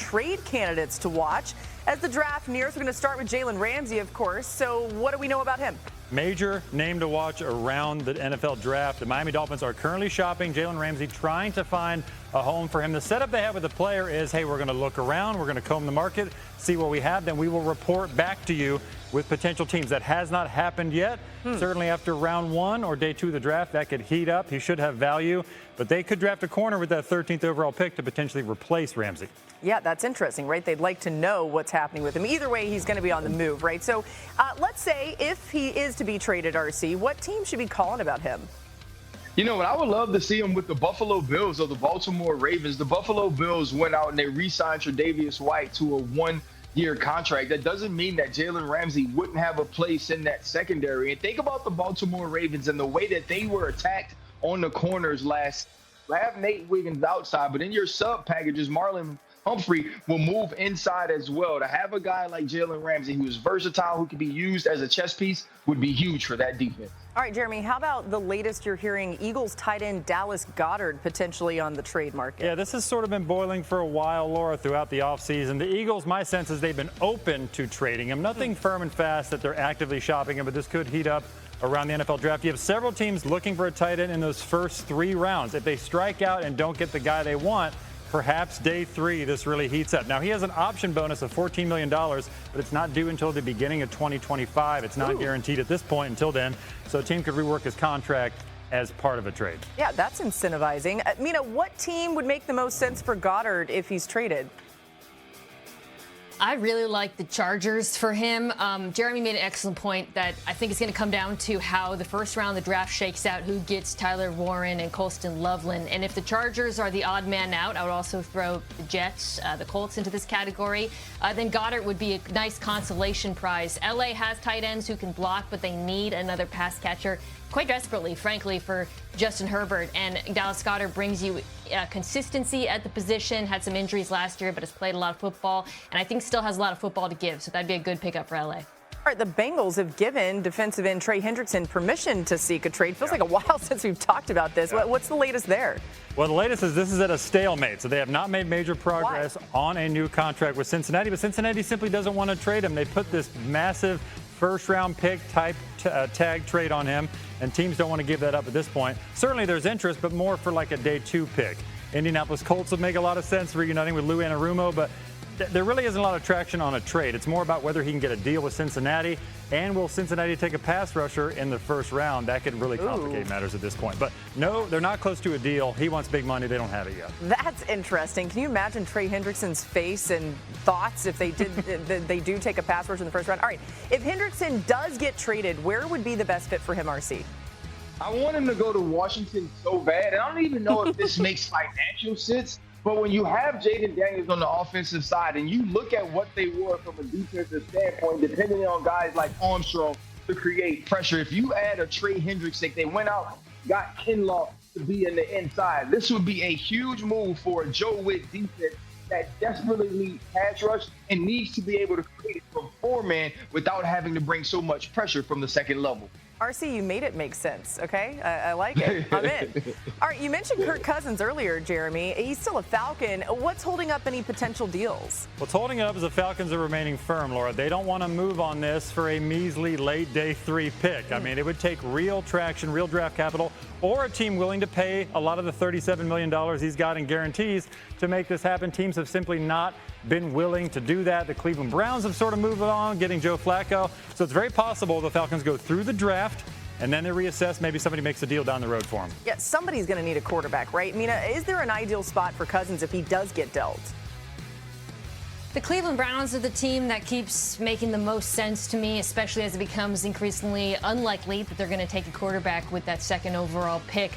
trade candidates to watch. As the draft nears, we're going to start with Jalen Ramsey, of course. So what do we know about him? Major name to watch around the NFL draft. The Miami Dolphins are currently shopping Jalen Ramsey, trying to find a home for him. The setup they have with the player is, hey, we're going to look around, we're going to comb the market, see what we have, then we will report back to you with potential teams. That has not happened yet. Certainly after round 1 or day 2 of the draft, that could heat up. He should have value, but they could draft a corner with that 13th overall pick to potentially replace Ramsey. Yeah, that's interesting, right? They'd like to know what's happening with him. Either way, he's going to be on the move, right? So let's say if he is to be traded, RC, what team should be calling about him? You know what? I would love to see him with the Buffalo Bills or the Baltimore Ravens. The Buffalo Bills went out and they re-signed Tre'Davious White to a 1-year contract. That doesn't mean that Jalen Ramsey wouldn't have a place in that secondary. And think about the Baltimore Ravens and the way that they were attacked on the corners last. Have Nate Wiggins outside, but in your sub packages, Marlon Humphrey will move inside as well. To have a guy like Jalen Ramsey who is versatile, who can be used as a chess piece, would be huge for that defense. All right, Jeremy, how about the latest you're hearing? Eagles tight end Dallas Goedert potentially on the trade market. Yeah, this has sort of been boiling for a while, Laura, throughout the offseason. The Eagles, my sense is they've been open to trading him. Nothing firm and fast that they're actively shopping him, but this could heat up around the NFL draft. You have several teams looking for a tight end in those first 3 rounds. If they strike out and don't get the guy they want, perhaps day 3, this really heats up. Now, he has an option bonus of $14 million, but it's not due until the beginning of 2025. It's not guaranteed at this point until then, so a team could rework his contract as part of a trade. Yeah, that's incentivizing. Mina, what team would make the most sense for Goddard if he's traded? I really like the Chargers for him. Jeremy made an excellent point that I think it's going to come down to how the first round of the draft shakes out, who gets Tyler Warren and Colston Loveland. And if the Chargers are the odd man out, I would also throw the Jets, the Colts into this category. Then Goddard would be a nice consolation prize. LA has tight ends who can block, but they need another pass catcher quite desperately, frankly, for Justin Herbert. And Dallas Goedert brings you consistency at the position, had some injuries last year, but has played a lot of football, and I think still has a lot of football to give. So that'd be a good pickup for LA. All right, the Bengals have given defensive end Trey Hendrickson permission to seek a trade. Feels like a while since we've talked about this. What's the latest there? Well, the latest is this is at a stalemate, so they have not made major progress on a new contract with Cincinnati, but Cincinnati simply doesn't want to trade him. They put this massive first-round pick type tag trade on him, and teams don't want to give that up at this point. Certainly there's interest, but more for like a day 2 pick. Indianapolis Colts would make a lot of sense reuniting with Lou Anarumo, but there really isn't a lot of traction on a trade. It's more about whether he can get a deal with Cincinnati, and will Cincinnati take a pass rusher in the first round? That could really complicate matters at this point. But no, they're not close to a deal. He wants big money. They don't have it yet. That's interesting. Can you imagine Trey Hendrickson's face and thoughts if they did they do take a pass rusher in the first round? All right, if Hendrickson does get traded, where would be the best fit for him, RC? I want him to go to Washington so bad, and I don't even know if this makes financial sense. But when you have Jayden Daniels on the offensive side and you look at what they were from a defensive standpoint, depending on guys like Armstrong to create pressure, if you add a Trey Hendrickson, they went out, got Kinlaw to be in the inside. This would be a huge move for a Joe Witt defense that desperately needs pass rush and needs to be able to create it from 4-man without having to bring so much pressure from the second level. RC, you made it make sense, okay? I like it. I'm in. All right, you mentioned Kirk Cousins earlier, Jeremy. He's still a Falcon. What's holding up any potential deals? What's holding it up is the Falcons are remaining firm, Laura. They don't want to move on this for a measly late day 3 pick. I mean, it would take real traction, real draft capital, or a team willing to pay a lot of the $37 million he's got in guarantees to make this happen. Teams have simply not been willing to do that. The Cleveland Browns have sort of moved on, getting Joe Flacco. So it's very possible the Falcons go through the draft and then they reassess. Maybe somebody makes a deal down the road for him. Yeah, somebody's going to need a quarterback, right? Mina, is there an ideal spot for Cousins if he does get dealt? The Cleveland Browns are the team that keeps making the most sense to me, especially as it becomes increasingly unlikely that they're going to take a quarterback with that 2nd overall pick.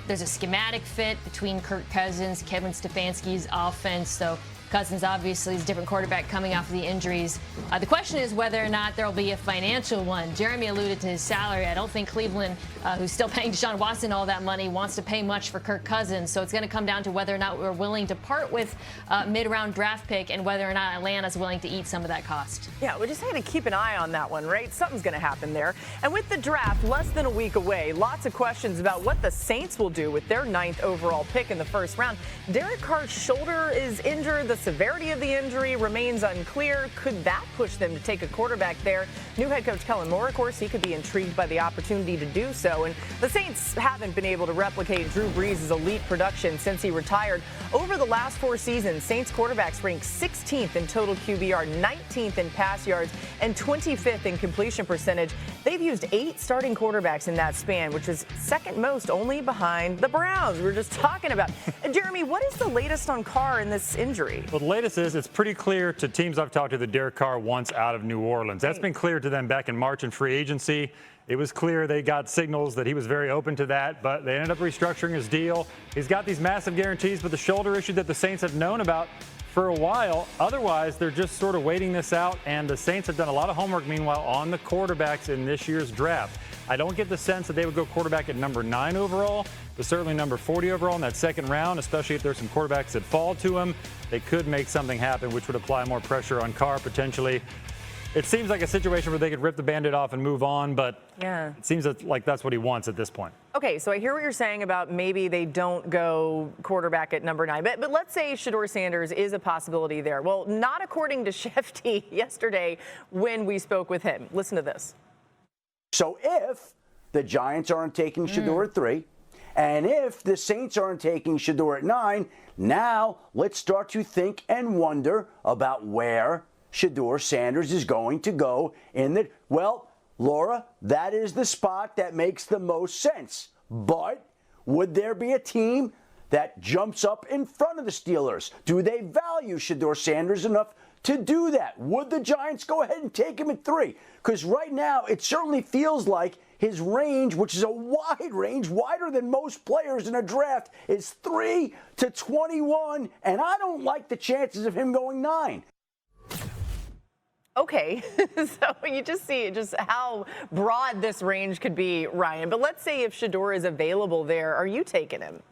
There's a schematic fit between Kirk Cousins, Kevin Stefanski's offense, so Cousins obviously is a different quarterback coming off of the injuries. The question is whether or not there will be a financial one. Jeremy alluded to his salary. I don't think Cleveland, who's still paying Deshaun Watson all that money, wants to pay much for Kirk Cousins. So it's going to come down to whether or not we're willing to part with a mid-round draft pick and whether or not Atlanta's willing to eat some of that cost. Yeah, we just have to keep an eye on that one, right? Something's going to happen there. And with the draft less than a week away, lots of questions about what the Saints will do with their 9th overall pick in the first round. Derek Carr's shoulder is injured. The severity of the injury remains unclear. Could that push them to take a quarterback there? New head coach Kellen Moore, of course, he could be intrigued by the opportunity to do so. And the Saints haven't been able to replicate Drew Brees' elite production since he retired. Over the last 4 seasons, Saints quarterbacks ranked 16th in total QBR, 19th in pass yards, and 25th in completion percentage. They've used 8 starting quarterbacks in that span, which is second most, only behind the Browns we were just talking about. Jeremy, what is the latest on Carr in this injury? Well, the latest is it's pretty clear to teams I've talked to that Derek Carr wants out of New Orleans. That's been clear to them back in March in free agency. It was clear they got signals that he was very open to that, but they ended up restructuring his deal. He's got these massive guarantees, but the shoulder issue that the Saints have known about for a while. Otherwise, they're just sort of waiting this out, and the Saints have done a lot of homework, meanwhile, on the quarterbacks in this year's draft. I don't get the sense that they would go quarterback at number 9 overall, but certainly number 40 overall in that second round, especially if there's some quarterbacks that fall to him. They could make something happen, which would apply more pressure on Carr potentially. It seems like a situation where they could rip the Band-Aid off and move on, but it seems like that's what he wants at this point. Okay, so I hear what you're saying about maybe they don't go quarterback at number 9, but let's say Shaduer Sanders is a possibility there. Well, not according to Shefty yesterday when we spoke with him. Listen to this. So if the Giants aren't taking Shaduer at 3, and if the Saints aren't taking Shaduer at 9, now let's start to think and wonder about where Shaduer Sanders is going to go in the, well, Laura, that is the spot that makes the most sense. But would there be a team that jumps up in front of the Steelers? Do they value Shaduer Sanders enough to do that? Would the Giants go ahead and take him at 3? Because right now it certainly feels like his range, which is a wide range, wider than most players in a draft, is 3 to 21, and I don't like the chances of him going 9. Okay, so you just see just how broad this range could be, Ryan. But let's say if Shaduer is available there, are you taking him?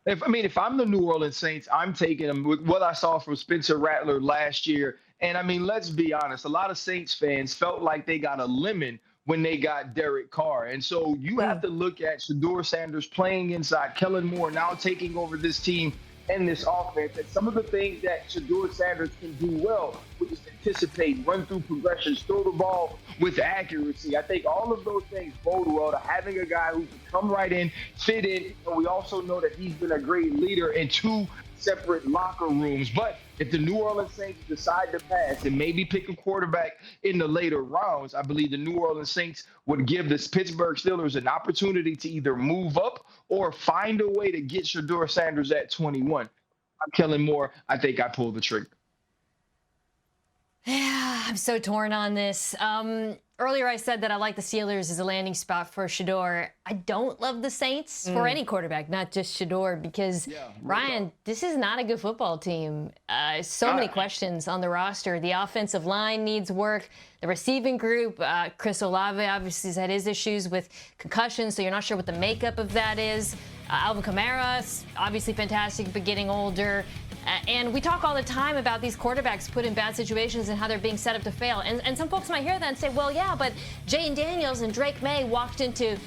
If I'm the New Orleans Saints, I'm taking him with what I saw from Spencer Rattler last year. And I mean, let's be honest, a lot of Saints fans felt like they got a lemon when they got Derek Carr. And so you have to look at Shaduer Sanders playing inside, Kellen Moore now taking over this team and this offense, and some of the things that Shaduer Sanders can do well, which is anticipate, run through progressions, throw the ball with accuracy. I think all of those things bode well to having a guy who can come right in, fit in, and we also know that he's been a great leader in 2 separate locker rooms. But if the New Orleans Saints decide to pass and maybe pick a quarterback in the later rounds, I believe the New Orleans Saints would give the Pittsburgh Steelers an opportunity to either move up or find a way to get Shaduer Sanders at 21. I'm Kellen Moore. I think I pulled the trigger. Yeah, I'm so torn on this. Earlier I said that I like the Steelers as a landing spot for Shaduer. I don't love the Saints for any quarterback, not just Shaduer, because, Ryan, this is not a good football team. So many questions on the roster. The offensive line needs work. The receiving group, Chris Olave obviously has had his issues with concussion, so you're not sure what the makeup of that is. Alvin Kamara, obviously fantastic, but getting older. And we talk all the time about these quarterbacks put in bad situations and how they're being set up to fail. And some folks might hear that and say, well, yeah, but Jayden Daniels and Drake May walked into,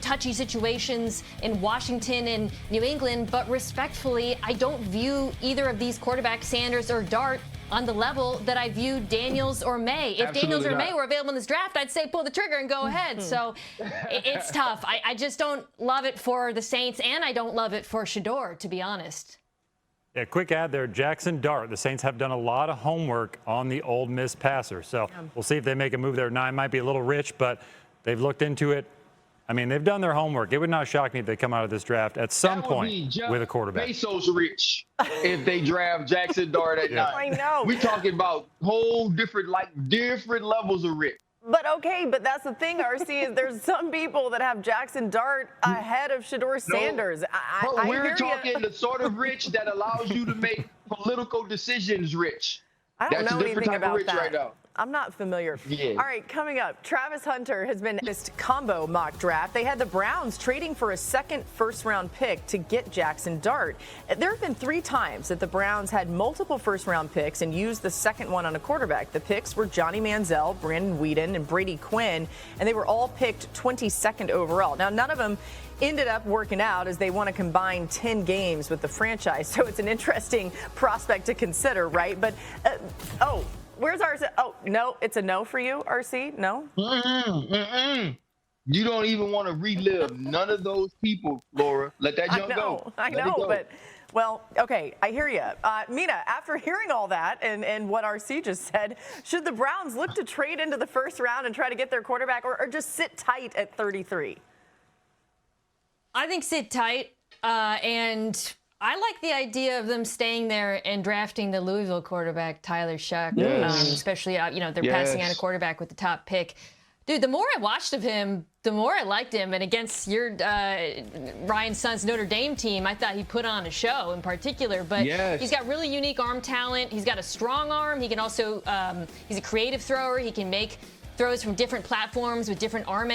touchy situations in Washington and New England. But respectfully, I don't view either of these quarterbacks, Sanders or Dart, on the level that I view Daniels or May. If Daniels or May were available in this draft, I'd say pull the trigger and go ahead. So it's tough. I just don't love it for the Saints, and I don't love it for Shaduer, to be honest. Yeah, quick add there, Jackson Dart. The Saints have done a lot of homework on the Ole Miss passer. So we'll see if they make a move there. 9 might be a little rich, but they've looked into it. I mean, they've done their homework. It would not shock me if they come out of this draft at some point with a quarterback. Bezos rich if they draft Jackson Dart at 9. I know. We're talking about whole different levels of rich. But okay, but that's the thing, RC, is there's some people that have Jackson Dart ahead of Shaduer Sanders. But we're talking the sort of rich that allows you to make political decisions rich. I don't know anything about that. Right now. I'm not familiar. Yeah. All right, coming up, Travis Hunter has been this combo mock draft. They had the Browns trading for a second first-round pick to get Jackson Dart. There have been 3 times that the Browns had multiple first-round picks and used the second one on a quarterback. The picks were Johnny Manziel, Brandon Weeden, and Brady Quinn, and they were all picked 22nd overall. Now, none of them ended up working out as they want to combine 10 games with the franchise. So it's an interesting prospect to consider, right? But, where's RC? Oh, no, it's a no for you, RC? No? You don't even want to relive none of those people, Laura. Let that junk go. I know, but, well, okay, I hear you. Mina, after hearing all that and what RC just said, should the Browns look to trade into the first round and try to get their quarterback or just sit tight at 33? I think sit tight, and I like the idea of them staying there and drafting the Louisville quarterback, Tyler Sharpe, especially, they're passing out a quarterback with the top pick. Dude, the more I watched of him, the more I liked him. And against your Ryan's son's Notre Dame team, I thought he put on a show in particular. But he's got really unique arm talent. He's got a strong arm. He can also, he's a creative thrower. He can make throws from different platforms with different arm